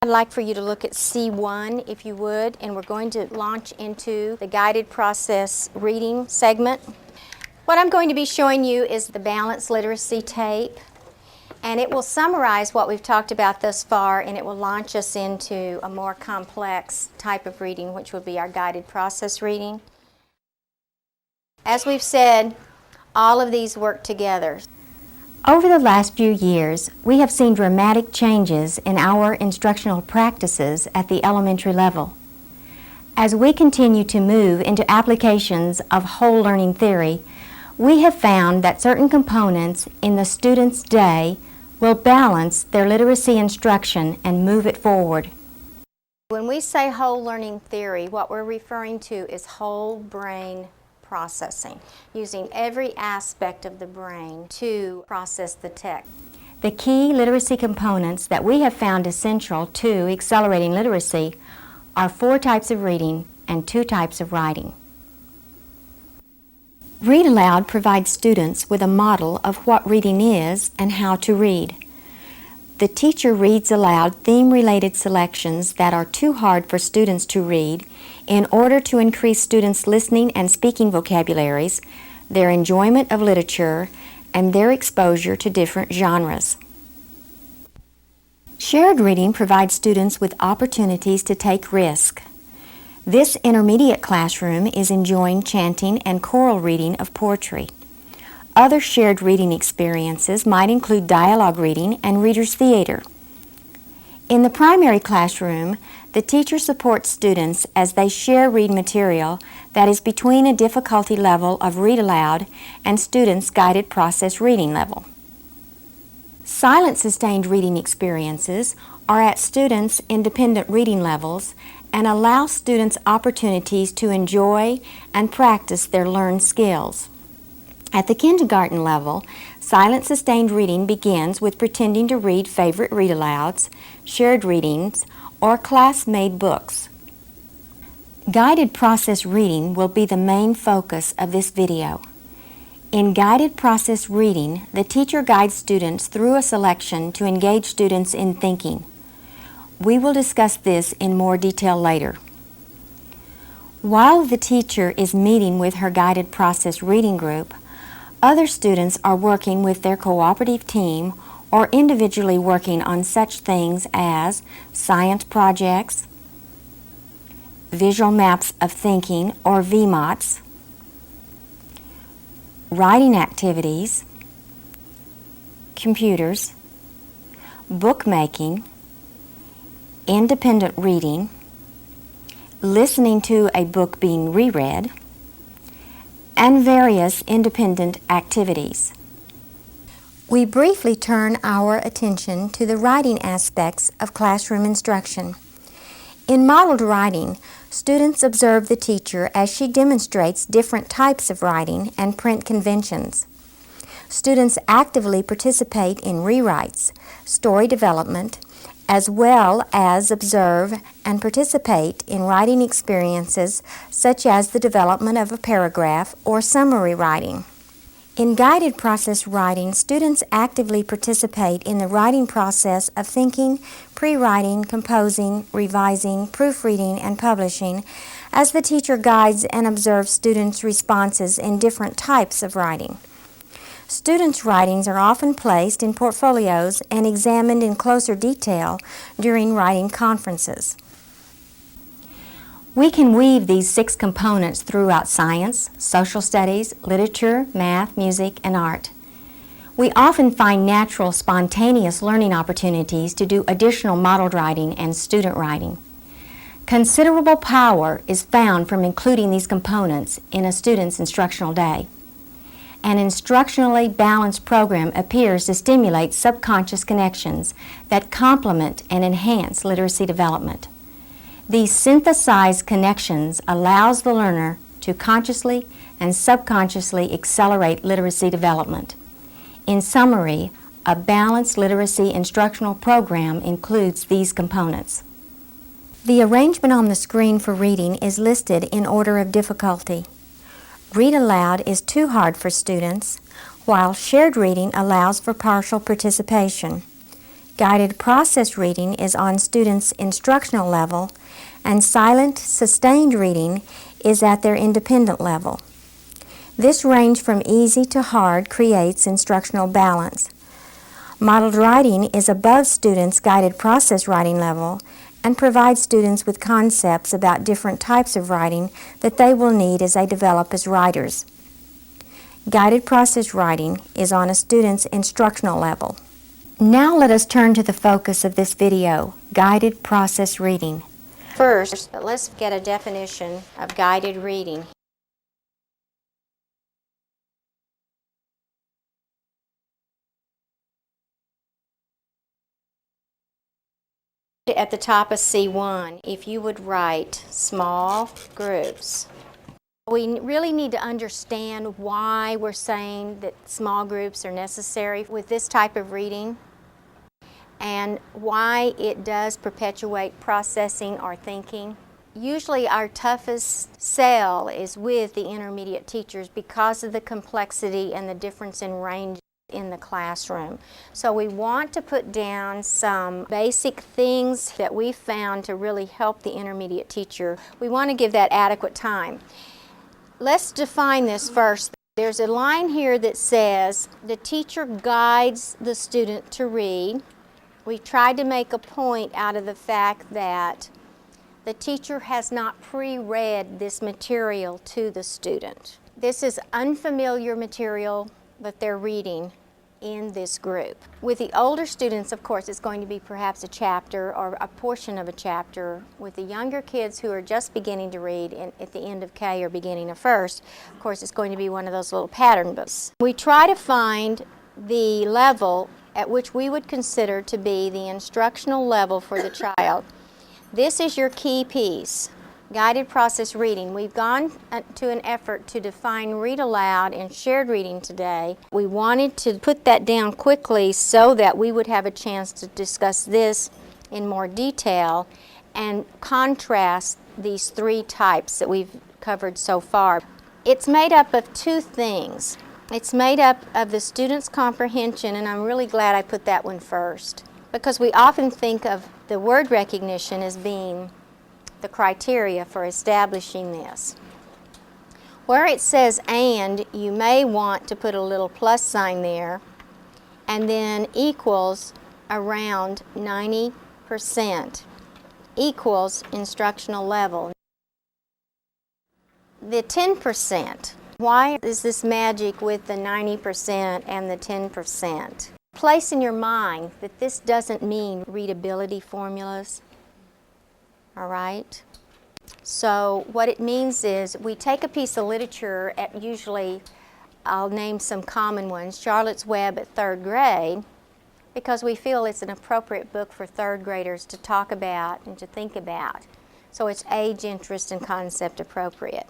I'd like for you to look at C1 if you would, and we're going to launch into the guided process reading segment. What I'm going to be showing you is the balanced literacy tape, and it will summarize what we've talked about thus far, and it will launch us into a more complex type of reading, which will be our guided process reading. As we've said, all of these work together. Over the last few years, we have seen dramatic changes in our instructional practices at the elementary level. As we continue to move into applications of whole learning theory, we have found that certain components in the student's day will balance their literacy instruction and move it forward. When we say whole learning theory, what we're referring to is whole brain processing, using every aspect of the brain to process the text. The key literacy components that we have found essential to accelerating literacy are 4 types of reading and 2 types of writing. Read Aloud provides students with a model of what reading is and how to read. The teacher reads aloud theme-related selections that are too hard for students to read in order to increase students' listening and speaking vocabularies, their enjoyment of literature, and their exposure to different genres. Shared reading provides students with opportunities to take risks. This intermediate classroom is enjoying chanting and choral reading of poetry. Other shared reading experiences might include dialogue reading and reader's theater. In the primary classroom, the teacher supports students as they share read material that is between a difficulty level of Read Aloud and students' guided process reading level. Silent sustained reading experiences are at students' independent reading levels and allow students opportunities to enjoy and practice their learned skills. At the kindergarten level, silent sustained reading begins with pretending to read favorite read-alouds, shared readings, or class-made books. Guided process reading will be the main focus of this video. In guided process reading, the teacher guides students through a selection to engage students in thinking. We will discuss this in more detail later. While the teacher is meeting with her guided process reading group, other students are working with their cooperative team or individually working on such things as science projects, visual maps of thinking or VMATs, writing activities, computers, bookmaking, independent reading, listening to a book being reread, and various independent activities. We briefly turn our attention to the writing aspects of classroom instruction. In modeled writing, students observe the teacher as she demonstrates different types of writing and print conventions. Students actively participate in rewrites, story development, as well as observe and participate in writing experiences such as the development of a paragraph or summary writing. In guided process writing, students actively participate in the writing process of thinking, pre-writing, composing, revising, proofreading, and publishing as the teacher guides and observes students' responses in different types of writing. Students' writings are often placed in portfolios and examined in closer detail during writing conferences. We can weave these 6 components throughout science, social studies, literature, math, music, and art. We often find natural, spontaneous learning opportunities to do additional modeled writing and student writing. Considerable power is found from including these components in a student's instructional day. An instructionally balanced program appears to stimulate subconscious connections that complement and enhance literacy development. These synthesized connections allows the learner to consciously and subconsciously accelerate literacy development. In summary, a balanced literacy instructional program includes these components. The arrangement on the screen for reading is listed in order of difficulty. Read Aloud is too hard for students, while shared reading allows for partial participation. Guided process reading is on students' instructional level, and silent, sustained reading is at their independent level. This range from easy to hard creates instructional balance. Modeled writing is above students' guided process writing level and provides students with concepts about different types of writing that they will need as they develop as writers. Guided process writing is on a student's instructional level. Now let us turn to the focus of this video, guided process reading. First, let's get a definition of guided reading. At the top of C1, if you would write small groups. We really need to understand why we're saying that small groups are necessary with this type of reading and why it does perpetuate processing or thinking. Usually our toughest sell is with the intermediate teachers because of the complexity and the difference in range in the classroom. So we want to put down some basic things that we found to really help the intermediate teacher. We want to give that adequate time. Let's define this first. There's a line here that says the teacher guides the student to read. We tried to make a point out of the fact that the teacher has not pre-read this material to the student. This is unfamiliar material that they're reading in this group. With the older students, of course, it's going to be perhaps a chapter or a portion of a chapter. With the younger kids who are just beginning to read at the end of K or beginning of first, of course, it's going to be one of those little pattern books. We try to find the level at which we would consider to be the instructional level for the child. This is your key piece. Guided process reading. We've gone to an effort to define read aloud and shared reading today. We wanted to put that down quickly so that we would have a chance to discuss this in more detail and contrast these three types that we've covered so far. It's made up of two things. It's made up of the student's comprehension, and I'm really glad I put that one first, because we often think of the word recognition as being the criteria for establishing this. Where it says and, you may want to put a little plus sign there and then equals around 90% equals instructional level. The 10%, why is this magic with the 90% and the 10%? Place in your mind that this doesn't mean readability formulas. All right? So what it means is we take a piece of literature at usually, I'll name some common ones, Charlotte's Web at third grade, because we feel it's an appropriate book for third graders to talk about and to think about. So it's age, interest, and concept appropriate.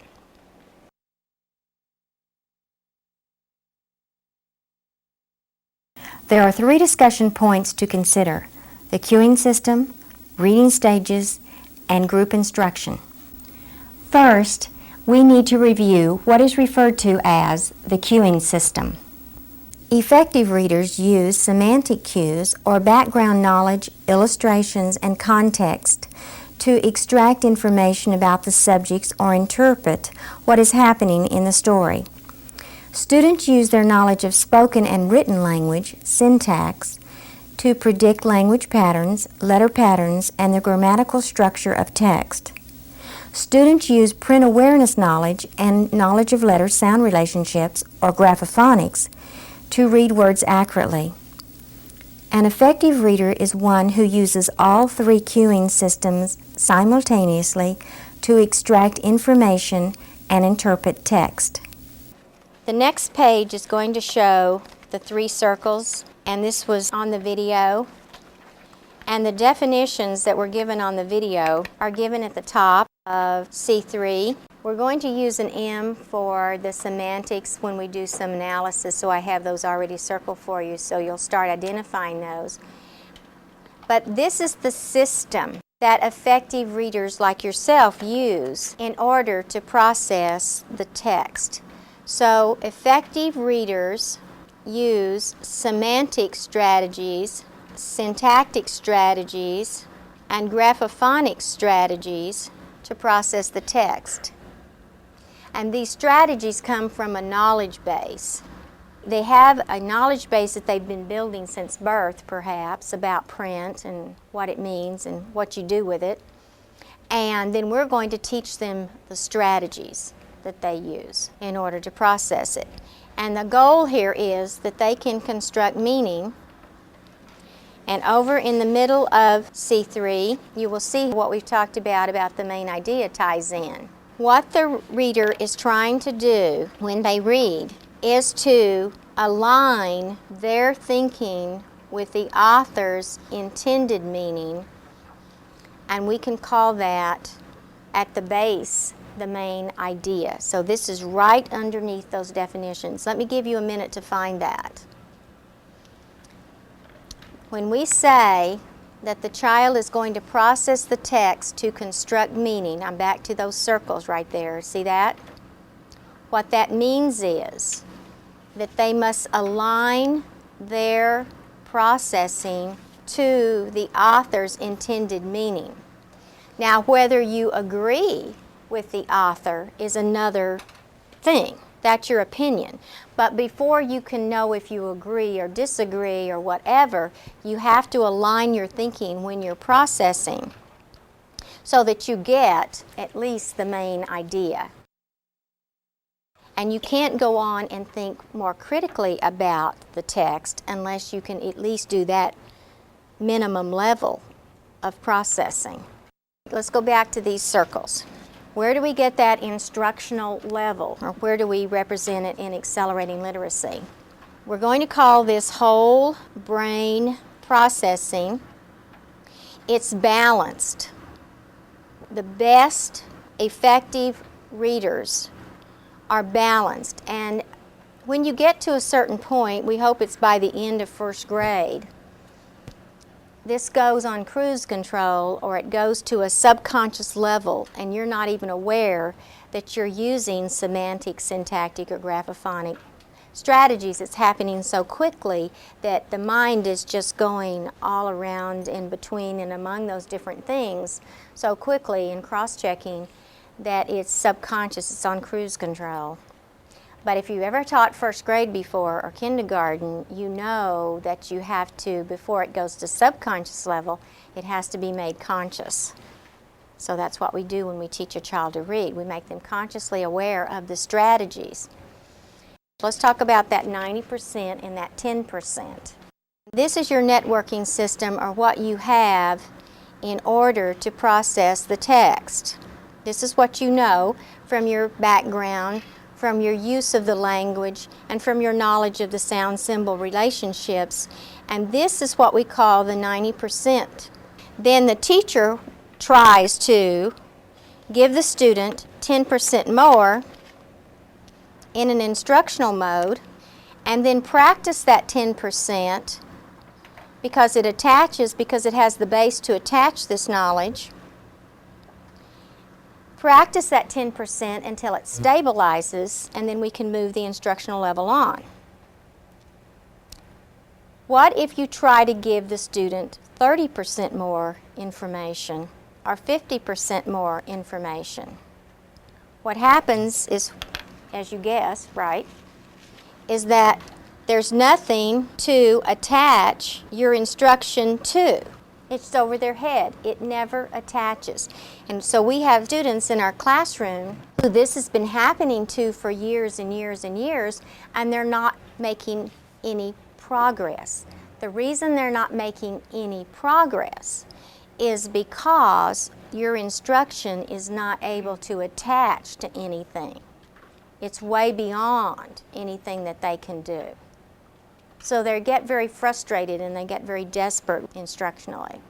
There are three discussion points to consider: the cueing system, reading stages, and group instruction. First, we need to review what is referred to as the cueing system. Effective readers use semantic cues or background knowledge, illustrations, and context to extract information about the subjects or interpret what is happening in the story. Students use their knowledge of spoken and written language, syntax, to predict language patterns, letter patterns, and the grammatical structure of text. Students use print awareness knowledge and knowledge of letter-sound relationships, or graphophonics, to read words accurately. An effective reader is one who uses all three cueing systems simultaneously to extract information and interpret text. The next page is going to show the three circles, and this was on the video. And the definitions that were given on the video are given at the top of C3. We're going to use an M for the semantics when we do some analysis, so I have those already circled for you, so you'll start identifying those. But this is the system that effective readers like yourself use in order to process the text. So effective readers use semantic strategies syntactic strategies and graphophonic strategies to process the text. And these strategies come from a knowledge base. They have a knowledge base that they've been building since birth, perhaps, about print and what it means and what you do with it. And then we're going to teach them the strategies that they use in order to process it. And the goal here is that they can construct meaning. And over in the middle of C3, you will see what we've talked about the main idea ties in. What the reader is trying to do when they read is to align their thinking with the author's intended meaning, and we can call that at the base the main idea. So this is right underneath those definitions. Let me give you a minute to find that. When we say that the child is going to process the text to construct meaning, I'm back to those circles right there, see that? What that means is that they must align their processing to the author's intended meaning. Now, whether you agree with the author is another thing. That's your opinion. But before you can know if you agree or disagree or whatever, you have to align your thinking when you're processing so that you get at least the main idea. And you can't go on and think more critically about the text unless you can at least do that minimum level of processing. Let's go back to these circles. Where do we get that instructional level, or where do we represent it in accelerating literacy? We're going to call this whole brain processing. It's balanced. The best effective readers are balanced, and when you get to a certain point, we hope it's by the end of first grade, this goes on cruise control, or it goes to a subconscious level and you're not even aware that you're using semantic, syntactic, or graphophonic strategies. It's happening so quickly that the mind is just going all around in between and among those different things so quickly and cross-checking that it's subconscious, it's on cruise control. But if you ever taught first grade before or kindergarten, you know that you have to, before it goes to subconscious level, it has to be made conscious. So that's what we do when we teach a child to read. We make them consciously aware of the strategies. Let's talk about that 90% and that 10%. This is your networking system, or what you have in order to process the text. This is what you know from your background, from your use of the language, and from your knowledge of the sound-symbol relationships. And this is what we call the 90%. Then the teacher tries to give the student 10% more in an instructional mode, and then practice that 10% because it attaches, because it has the base to attach this knowledge. Practice that 10% until it stabilizes, and then we can move the instructional level on. What if you try to give the student 30% more information or 50% more information? What happens is, as you guess, right, is that there's nothing to attach your instruction to. It's over their head. It never attaches. And so we have students in our classroom who this has been happening to for years and years and years, and they're not making any progress. The reason they're not making any progress is because your instruction is not able to attach to anything. It's way beyond anything that they can do. So they get very frustrated and they get very desperate instructionally.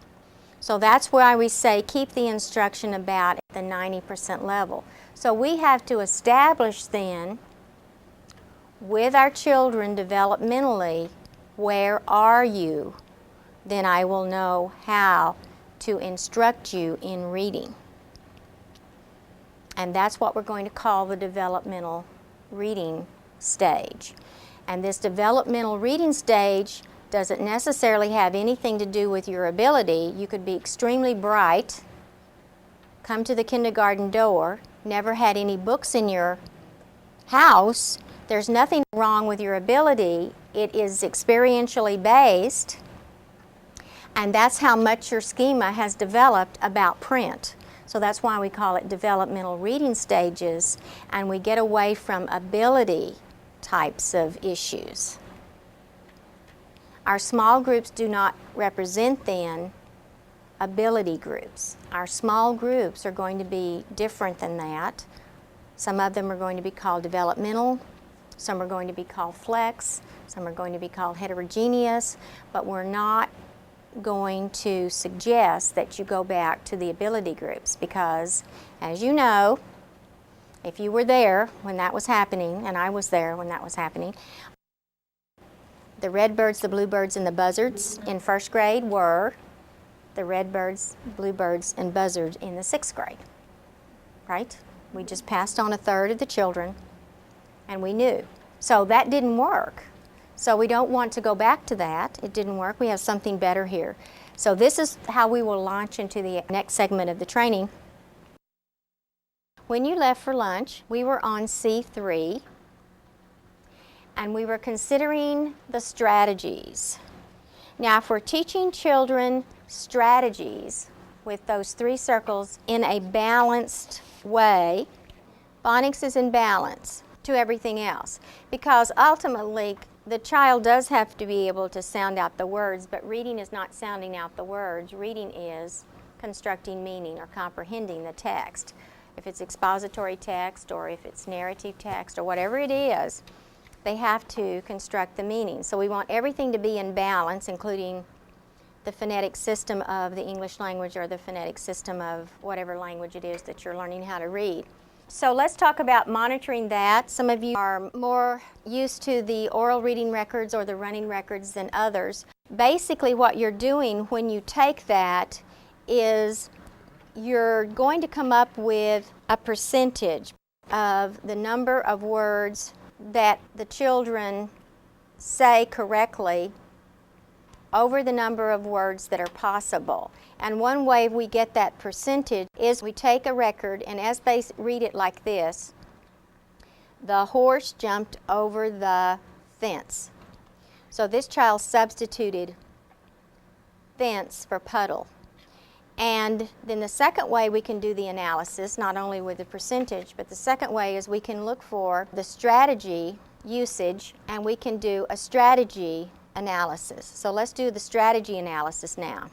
So that's why we say keep the instruction about at the 90% level. So we have to establish then with our children developmentally, where are you? Then I will know how to instruct you in reading. And that's what we're going to call the developmental reading stage. And this developmental reading stage doesn't necessarily have anything to do with your ability. You could be extremely bright, come to the kindergarten door, never had any books in your house. There's nothing wrong with your ability. It is experientially based, and that's how much your schema has developed about print. So that's why we call it developmental reading stages, and we get away from ability types of issues. Our small groups do not represent then ability groups. Our small groups are going to be different than that. Some of them are going to be called developmental, some are going to be called flex, some are going to be called heterogeneous, but we're not going to suggest that you go back to the ability groups because, as you know, if you were there when that was happening, and I was there when that was happening, the redbirds, the bluebirds, and the buzzards in first grade were the redbirds, bluebirds, and buzzards in the sixth grade, right? We just passed on a third of the children, and we knew. So that didn't work. So we don't want to go back to that. It didn't work. We have something better here. So this is how we will launch into the next segment of the training. When you left for lunch, we were on C3, and we were considering the strategies. Now, if we're teaching children strategies with those three circles in a balanced way, phonics is in balance to everything else, because ultimately the child does have to be able to sound out the words, but reading is not sounding out the words. Reading is constructing meaning or comprehending the text. If it's expository text or if it's narrative text or whatever it is, they have to construct the meaning. So we want everything to be in balance, including the phonetic system of the English language or the phonetic system of whatever language it is that you're learning how to read. So let's talk about monitoring that. Some of you are more used to the oral reading records or the running records than others. Basically what you're doing when you take that is you're going to come up with a percentage of the number of words that the children say correctly over the number of words that are possible. And one way we get that percentage is we take a record, and as they read it like this, the horse jumped over the fence. So this child substituted fence for puddle. And then the second way we can do the analysis, not only with the percentage, but the second way is we can look for the strategy usage, and we can do a strategy analysis. So let's do the strategy analysis now.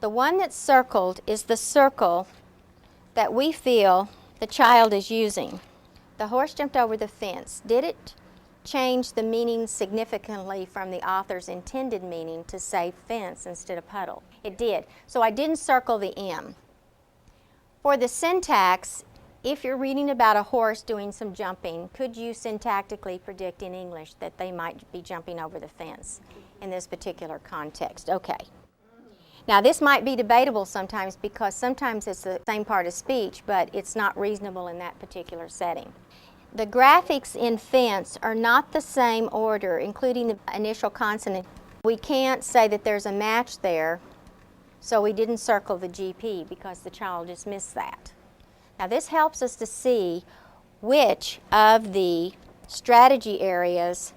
The one that's circled is the circle that we feel the child is using. The horse jumped over the fence. Did it change the meaning significantly from the author's intended meaning to say fence instead of puddle? It did. So I didn't circle the M. For the syntax, if you're reading about a horse doing some jumping, could you syntactically predict in English that they might be jumping over the fence in this particular context? Okay. Now this might be debatable sometimes because sometimes it's the same part of speech, but it's not reasonable in that particular setting. The graphics in fence are not the same order, including the initial consonant. We can't say that there's a match there, so we didn't circle the GP because the child just missed that. Now this helps us to see which of the strategy areas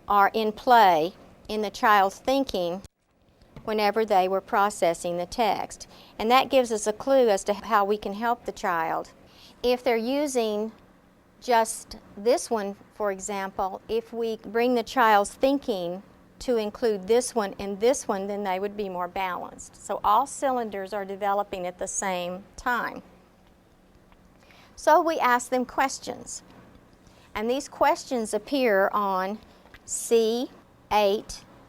are in play in the child's thinking whenever they were processing the text. And that gives us a clue as to how we can help the child. If they're using just this one, for example, if we bring the child's thinking to include this one and this one, then they would be more balanced. So all cylinders are developing at the same time. So we ask them questions. And these questions appear on C8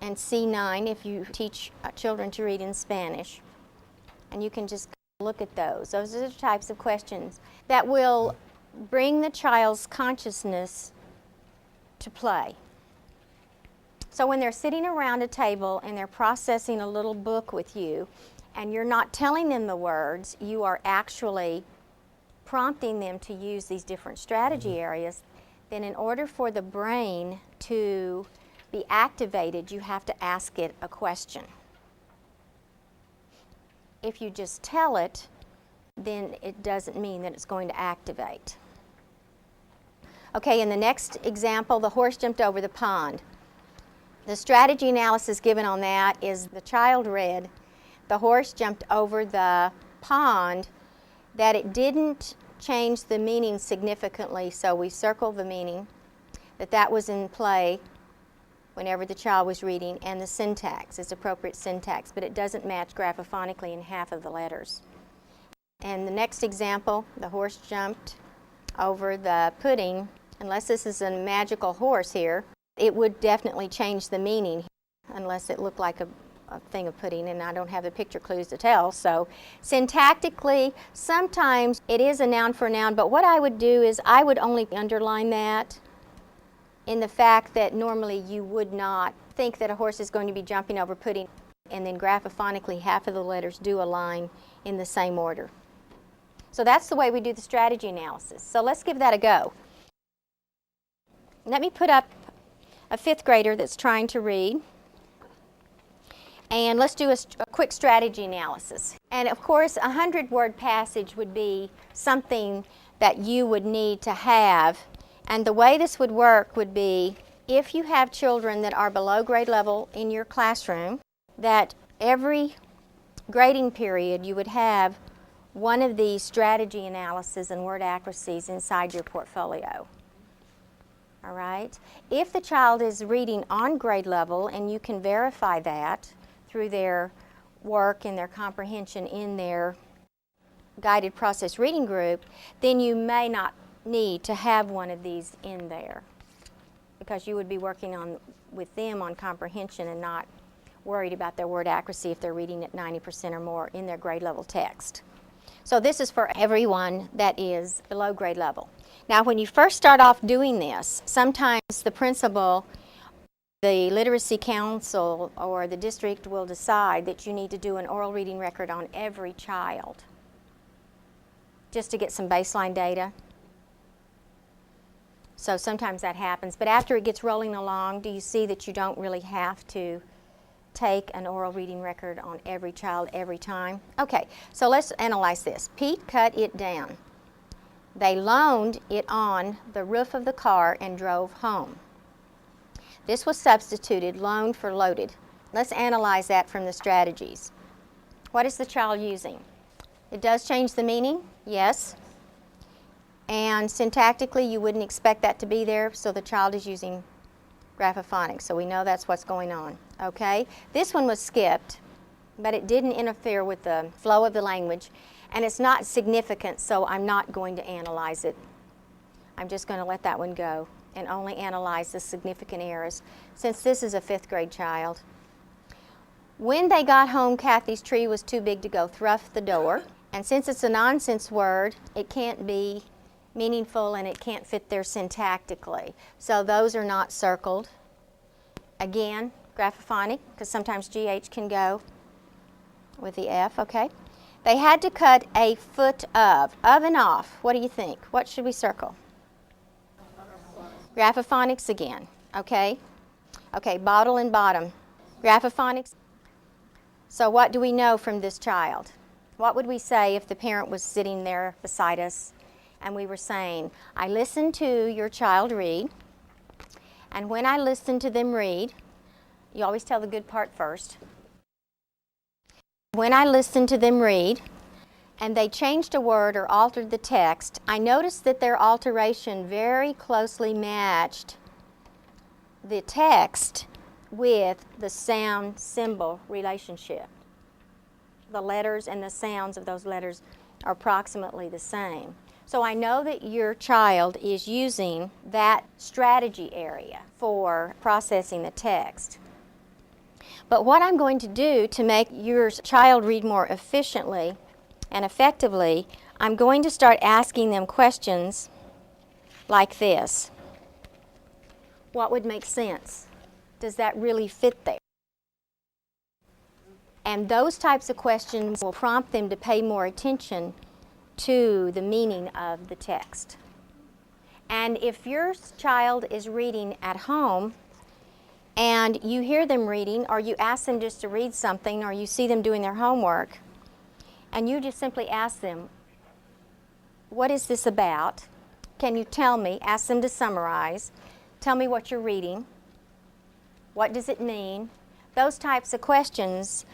and C9 if you teach children to read in Spanish. And you can just look at those. Those are the types of questions that will bring the child's consciousness to play. So when they're sitting around a table and they're processing a little book with you, and you're not telling them the words, you are actually prompting them to use these different strategy areas, then in order for the brain to be activated, you have to ask it a question. If you just tell it, then it doesn't mean that it's going to activate. Okay, in the next example, the horse jumped over the pond. The strategy analysis given on that is the child read, the horse jumped over the pond, that it didn't change the meaning significantly, so we circle the meaning, that was in play whenever the child was reading, and the syntax is appropriate syntax, but it doesn't match graphophonically in half of the letters. And the next example, the horse jumped over the pudding. Unless this is a magical horse here, it would definitely change the meaning unless it looked like a thing of pudding, and I don't have the picture clues to tell. So syntactically, sometimes it is a noun for a noun, but what I would do is I would only underline that in the fact that normally you would not think that a horse is going to be jumping over pudding, and then graphophonically half of the letters do align in the same order. So that's the way we do the strategy analysis. So let's give that a go. Let me put up a fifth grader that's trying to read, and let's do a quick strategy analysis. And of course, a 100-word passage would be something that you would need to have. And the way this would work would be, if you have children that are below grade level in your classroom, that every grading period you would have one of these strategy analysis and word accuracies inside your portfolio. All right? If the child is reading on grade level, and you can verify that through their work and their comprehension in their guided process reading group, then you may not need to have one of these in there, because you would be working with them on comprehension and not worried about their word accuracy if they're reading at 90% or more in their grade level text. So this is for everyone that is below grade level. Now, when you first start off doing this, sometimes the principal, the literacy council, or the district will decide that you need to do an oral reading record on every child just to get some baseline data. So sometimes that happens, but after it gets rolling along, do you see that you don't really have to take an oral reading record on every child every time? Okay, so let's analyze this. Pete cut it down. They loaned it on the roof of the car and drove home. This was substituted, loaned for loaded. Let's analyze that from the strategies. What is the child using? It does change the meaning, yes. And syntactically, you wouldn't expect that to be there, so the child is using graphophonics, so we know that's what's going on, okay? This one was skipped, but it didn't interfere with the flow of the language, and it's not significant, so I'm not going to analyze it. I'm just going to let that one go and only analyze the significant errors, since this is a fifth grade child. When they got home, Kathy's tree was too big to go through the door, and since it's a nonsense word, it can't be meaningful and it can't fit there syntactically. So those are not circled. Again, graphophonic, because sometimes GH can go with the F, okay? They had to cut a foot of and off. What do you think? What should we circle? Graphophonics again, okay? Okay, bottle and bottom. Graphophonics. So what do we know from this child? What would we say if the parent was sitting there beside us and we were saying, I listened to your child read, and when I listened to them read, you always tell the good part first. When I listened to them read, and they changed a word or altered the text, I noticed that their alteration very closely matched the text with the sound-symbol relationship. The letters and the sounds of those letters are approximately the same. So I know that your child is using that strategy area for processing the text. But what I'm going to do to make your child read more efficiently and effectively, I'm going to start asking them questions like this. What would make sense? Does that really fit there? And those types of questions will prompt them to pay more attention to the meaning of the text. And if your child is reading at home, and you hear them reading, or you ask them just to read something, or you see them doing their homework, and you just simply ask them, what is this about? Can you tell me? Ask them to summarize. Tell me what you're reading. What does it mean? Those types of questions,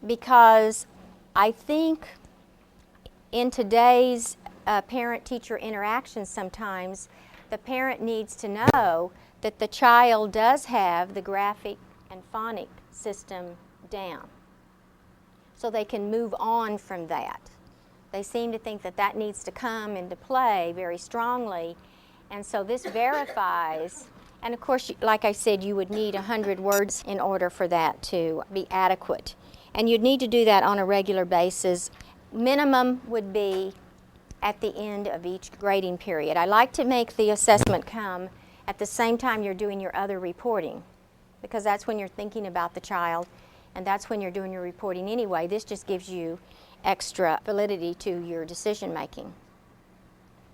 because I think in today's parent-teacher interaction sometimes, the parent needs to know that the child does have the graphic and phonic system down, so they can move on from that. They seem to think that that needs to come into play very strongly, and so this verifies. And of course, like I said, you would need 100 words in order for that to be adequate. And you'd need to do that on a regular basis. Minimum would be at the end of each grading period. I like to make the assessment come at the same time you're doing your other reporting, because that's when you're thinking about the child, and that's when you're doing your reporting anyway. This just gives you extra validity to your decision making.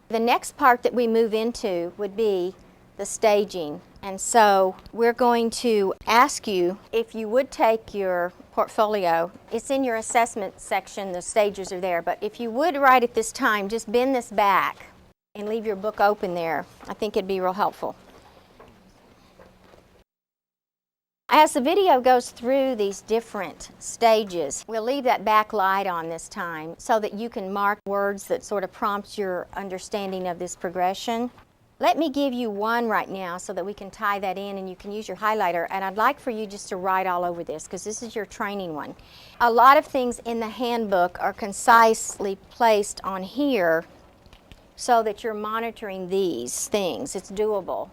The next part that we move into would be the staging. And so we're going to ask you if you would take your portfolio. It's in your assessment section, the stages are there, but if you would write at this time, just bend this back and leave your book open there. I think it'd be real helpful. As the video goes through these different stages, we'll leave that back light on this time so that you can mark words that sort of prompt your understanding of this progression. Let me give you one right now so that we can tie that in and you can use your highlighter. And I'd like for you just to write all over this, because this is your training one. A lot of things in the handbook are concisely placed on here so that you're monitoring these things. It's doable.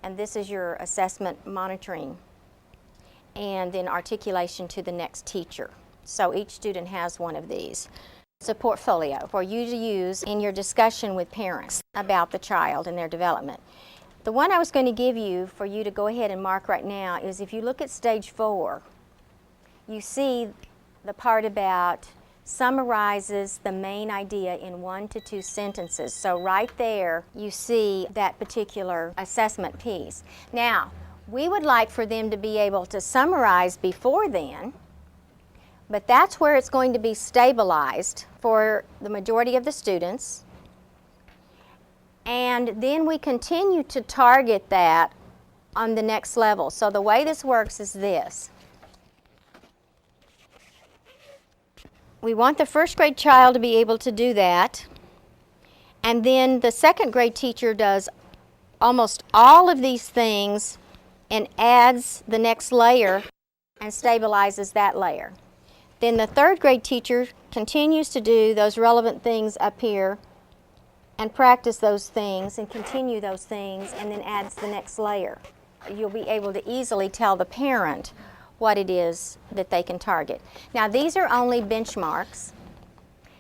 And this is your assessment monitoring. And then articulation to the next teacher. So each student has one of these. It's a portfolio for you to use in your discussion with parents about the child and their development. The one I was going to give you for you to go ahead and mark right now is, if you look at stage 4, you see the part about summarizes the main idea in 1 to 2 sentences. So right there you see that particular assessment piece. Now, we would like for them to be able to summarize before then, but that's where it's going to be stabilized for the majority of the students. And then we continue to target that on the next level. So the way this works is this. We want the first grade child to be able to do that. And then the second grade teacher does almost all of these things and adds the next layer and stabilizes that layer. Then the third grade teacher continues to do those relevant things up here and practice those things and continue those things, and then adds the next layer. You'll be able to easily tell the parent what it is that they can target. Now, these are only benchmarks,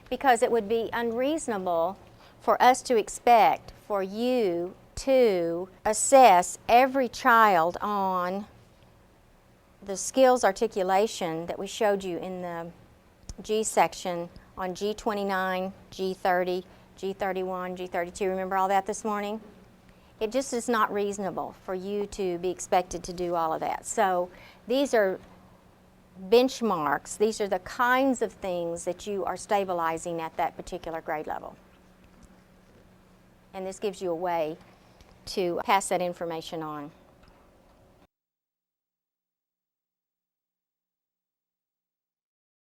because it would be unreasonable for us to expect for you to assess every child on the skills articulation that we showed you in the G section on G29, G30, G31, G32. Remember all that this morning? It just is not reasonable for you to be expected to do all of that. So these are benchmarks. These are the kinds of things that you are stabilizing at that particular grade level. And this gives you a way to pass that information on.